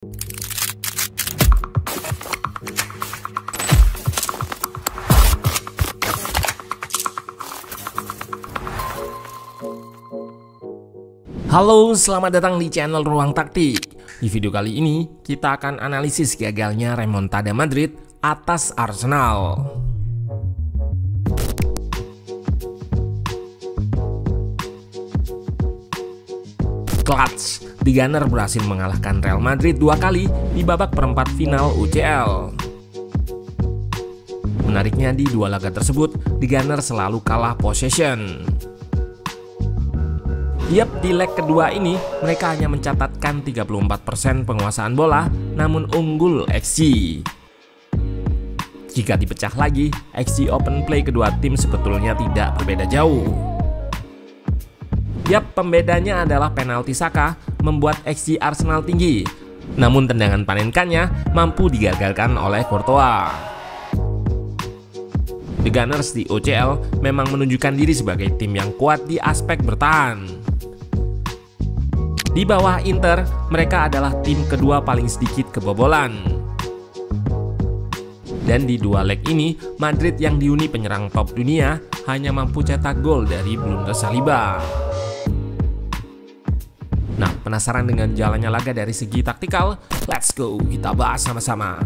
Halo, selamat datang di channel Ruang Taktik. Di video kali ini, kita akan analisis gagalnya remontada Madrid atas Arsenal. Clutch, The Gunner berhasil mengalahkan Real Madrid 2 kali di babak perempat final UCL. Menariknya di dua laga tersebut, The Gunner selalu kalah possession. Yap, di leg kedua ini mereka hanya mencatatkan 34% penguasaan bola, namun unggul XG. Jika dipecah lagi, XG open play kedua tim sebetulnya tidak berbeda jauh. Yap, pembedanya adalah penalti Saka membuat XG Arsenal tinggi, namun tendangan panenkannya mampu digagalkan oleh Courtois. The Gunners di UCL memang menunjukkan diri sebagai tim yang kuat di aspek bertahan. Di bawah Inter, mereka adalah tim kedua paling sedikit kebobolan. Dan di dua leg ini, Madrid yang dihuni penyerang top dunia hanya mampu cetak gol dari blunder Saliba. Nah, penasaran dengan jalannya laga dari segi taktikal? Let's go, kita bahas sama-sama.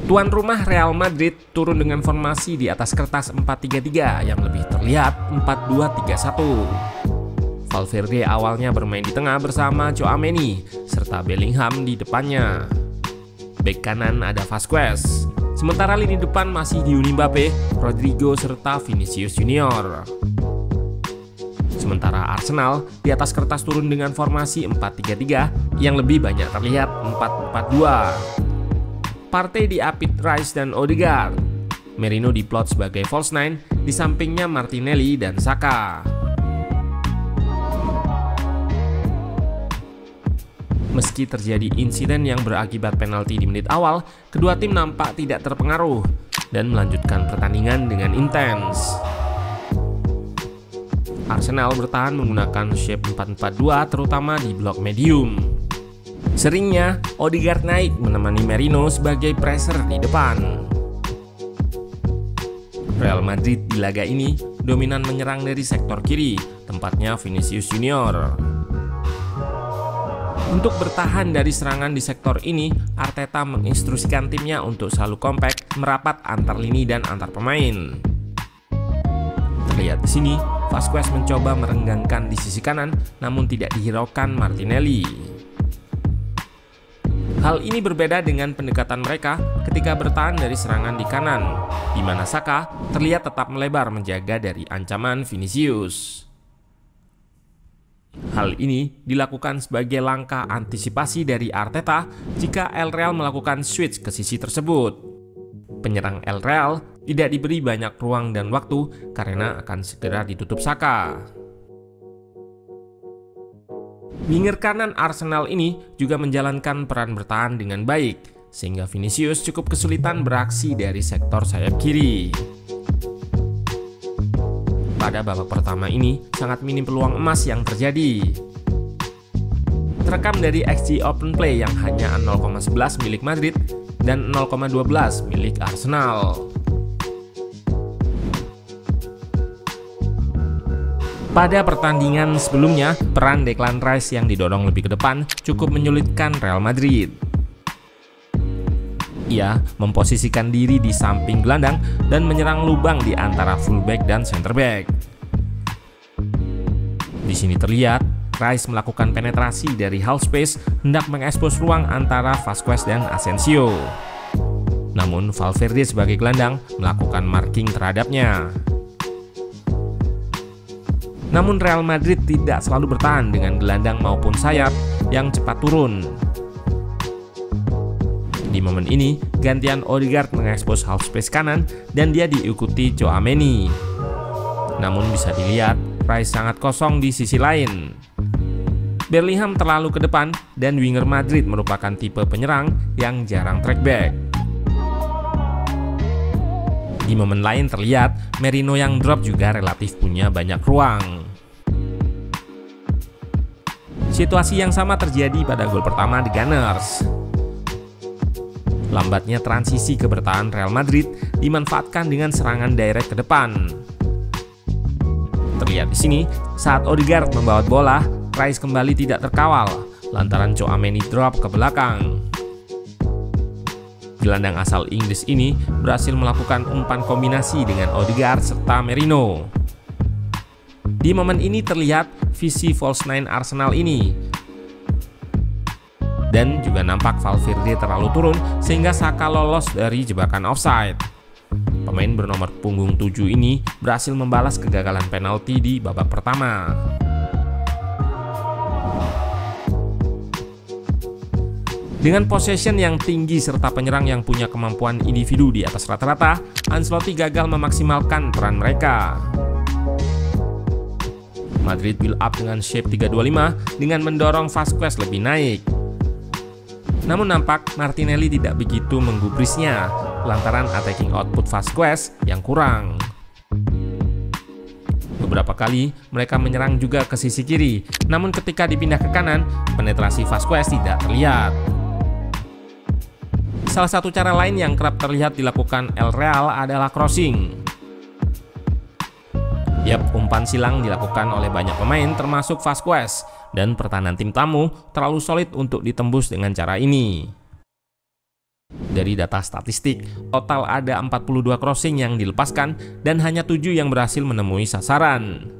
Tuan rumah Real Madrid turun dengan formasi di atas kertas 4-3-3 yang lebih terlihat 4-2-3-1. Valverde awalnya bermain di tengah bersama Tchouaméni serta Bellingham di depannya. Bek kanan ada Vasquez. Sementara lini depan masih dihuni Mbappe, Rodrigo serta Vinicius Junior. Sementara Arsenal di atas kertas turun dengan formasi 4-3-3 yang lebih banyak terlihat 4-4-2. Partey diapit Rice dan Odegaard. Merino diplot sebagai false nine, di sampingnya Martinelli dan Saka. Meski terjadi insiden yang berakibat penalti di menit awal, kedua tim nampak tidak terpengaruh dan melanjutkan pertandingan dengan intens. Arsenal bertahan menggunakan shape 4-4-2 terutama di blok medium. Seringnya, Odegaard naik menemani Merino sebagai pressure di depan. Real Madrid di laga ini dominan menyerang dari sektor kiri, tempatnya Vinicius Junior. Untuk bertahan dari serangan di sektor ini, Arteta menginstruksikan timnya untuk selalu kompak, merapat antar lini dan antar pemain. Terlihat di sini, Vasquez mencoba merenggangkan di sisi kanan, namun tidak dihiraukan Martinelli. Hal ini berbeda dengan pendekatan mereka ketika bertahan dari serangan di kanan, di mana Saka terlihat tetap melebar menjaga dari ancaman Vinicius. Hal ini dilakukan sebagai langkah antisipasi dari Arteta jika El Real melakukan switch ke sisi tersebut. Penyerang El Real tidak diberi banyak ruang dan waktu karena akan segera ditutup Saka. Winger kanan Arsenal ini juga menjalankan peran bertahan dengan baik, sehingga Vinicius cukup kesulitan beraksi dari sektor sayap kiri. Pada babak pertama ini, sangat minim peluang emas yang terjadi. Terekam dari XG open play yang hanya 0,11 milik Madrid dan 0,12 milik Arsenal. Pada pertandingan sebelumnya, peran Declan Rice yang didorong lebih ke depan cukup menyulitkan Real Madrid. Ia memposisikan diri di samping gelandang dan menyerang lubang di antara fullback dan center back. Di sini terlihat Rice melakukan penetrasi dari half space hendak mengekspos ruang antara Vasquez dan Asensio. Namun Valverde sebagai gelandang melakukan marking terhadapnya. Namun Real Madrid tidak selalu bertahan dengan gelandang maupun sayap yang cepat turun. Di momen ini, gantian Odegaard mengekspos half space kanan dan dia diikuti Tchouaméni. Namun bisa dilihat, Rice sangat kosong di sisi lain. Bellingham terlalu ke depan dan winger Madrid merupakan tipe penyerang yang jarang track back. Di momen lain terlihat Merino yang drop juga relatif punya banyak ruang. Situasi yang sama terjadi pada gol pertama The Gunners. Lambatnya transisi ke bertahan Real Madrid dimanfaatkan dengan serangan direct ke depan. Terlihat di sini, saat Odegaard membawa bola, Rice kembali tidak terkawal lantaran Tchouaméni drop ke belakang. Gelandang asal Inggris ini berhasil melakukan umpan kombinasi dengan Odegaard serta Merino. Di momen ini terlihat visi false nine Arsenal ini. Dan juga nampak Valverde terlalu turun sehingga Saka lolos dari jebakan offside. Pemain bernomor punggung 7 ini berhasil membalas kegagalan penalti di babak pertama. Dengan possession yang tinggi serta penyerang yang punya kemampuan individu di atas rata-rata, Ancelotti gagal memaksimalkan peran mereka. Madrid build up dengan shape 3-2-5 dengan mendorong Vasquez lebih naik. Namun nampak Martinelli tidak begitu menggubrisnya lantaran attacking output Vasquez yang kurang. Beberapa kali mereka menyerang juga ke sisi kiri, namun ketika dipindah ke kanan, penetrasi Vasquez tidak terlihat. Salah satu cara lain yang kerap terlihat dilakukan El Real adalah crossing. Umpan silang dilakukan oleh banyak pemain termasuk Vasquez, dan pertahanan tim tamu terlalu solid untuk ditembus dengan cara ini. Dari data statistik, total ada 42 crossing yang dilepaskan dan hanya 7 yang berhasil menemui sasaran.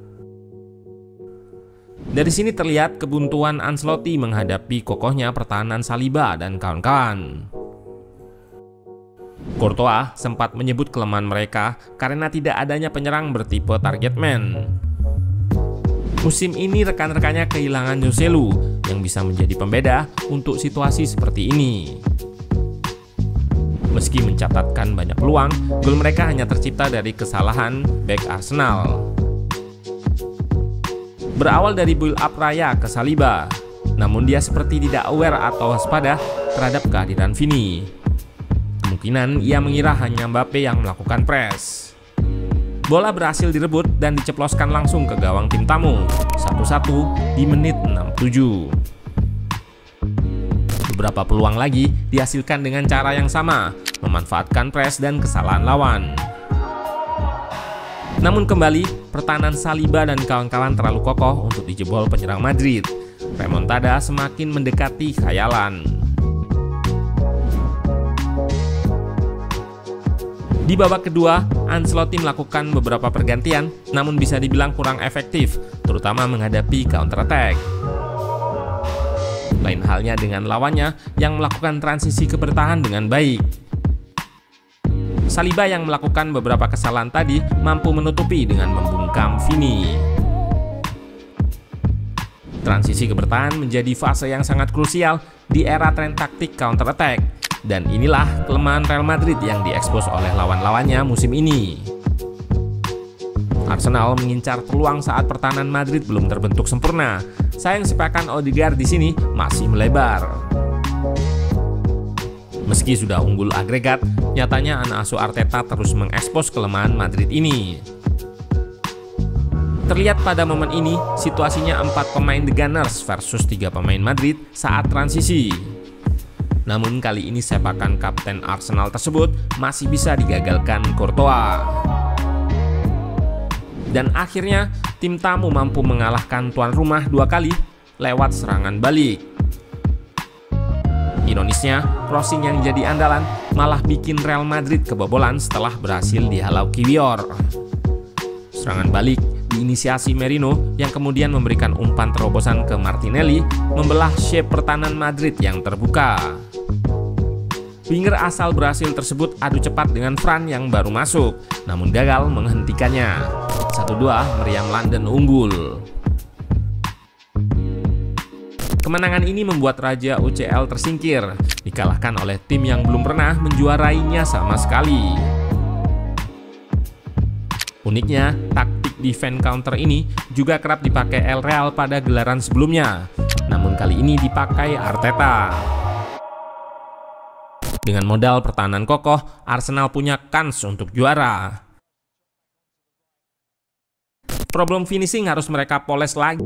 Dari sini terlihat kebuntuan Ancelotti menghadapi kokohnya pertahanan Saliba dan kawan-kawan. Courtois sempat menyebut kelemahan mereka karena tidak adanya penyerang bertipe target man. Musim ini rekan-rekannya kehilangan Joselu yang bisa menjadi pembeda untuk situasi seperti ini. Meski mencatatkan banyak peluang, gol mereka hanya tercipta dari kesalahan bek Arsenal. Berawal dari build up raya ke Saliba, namun dia seperti tidak aware atau waspada terhadap kehadiran Vini. Kemungkinan ia mengira hanya Mbappe yang melakukan press. Bola berhasil direbut dan diceploskan langsung ke gawang tim tamu, 1-1 di menit 67. Beberapa peluang lagi dihasilkan dengan cara yang sama, memanfaatkan press dan kesalahan lawan. Namun kembali, pertahanan Saliba dan kawan-kawan terlalu kokoh untuk dijebol penyerang Madrid. Remontada semakin mendekati khayalan. Di babak kedua, Ancelotti melakukan beberapa pergantian, namun bisa dibilang kurang efektif, terutama menghadapi counter attack. Lain halnya dengan lawannya yang melakukan transisi ke bertahan dengan baik. Saliba yang melakukan beberapa kesalahan tadi mampu menutupi dengan membungkam Vini. Transisi ke bertahan menjadi fase yang sangat krusial di era tren taktik counter attack. Dan inilah kelemahan Real Madrid yang diekspos oleh lawan-lawannya musim ini. Arsenal mengincar peluang saat pertahanan Madrid belum terbentuk sempurna. Sayang sepakan Odegaard di sini masih melebar. Meski sudah unggul agregat, nyatanya anak asuh Arteta terus mengekspos kelemahan Madrid ini. Terlihat pada momen ini, situasinya 4 pemain The Gunners versus 3 pemain Madrid saat transisi. Namun kali ini sepakan kapten Arsenal tersebut masih bisa digagalkan Courtois. Dan akhirnya tim tamu mampu mengalahkan tuan rumah 2 kali lewat serangan balik. Ironisnya, crossing yang jadi andalan malah bikin Real Madrid kebobolan setelah berhasil dihalau Kiwior. Serangan balik diinisiasi Merino yang kemudian memberikan umpan terobosan ke Martinelli, membelah shape pertahanan Madrid yang terbuka. Winger asal Brasil tersebut adu cepat dengan Fran yang baru masuk, namun gagal menghentikannya. 1-2 meriam London unggul. Kemenangan ini membuat Raja UCL tersingkir, dikalahkan oleh tim yang belum pernah menjuarainya sama sekali. Uniknya, taktik defense counter ini juga kerap dipakai El Real pada gelaran sebelumnya, namun kali ini dipakai Arteta. Dengan modal pertahanan kokoh, Arsenal punya kans untuk juara. Problem finishing harus mereka poles lagi.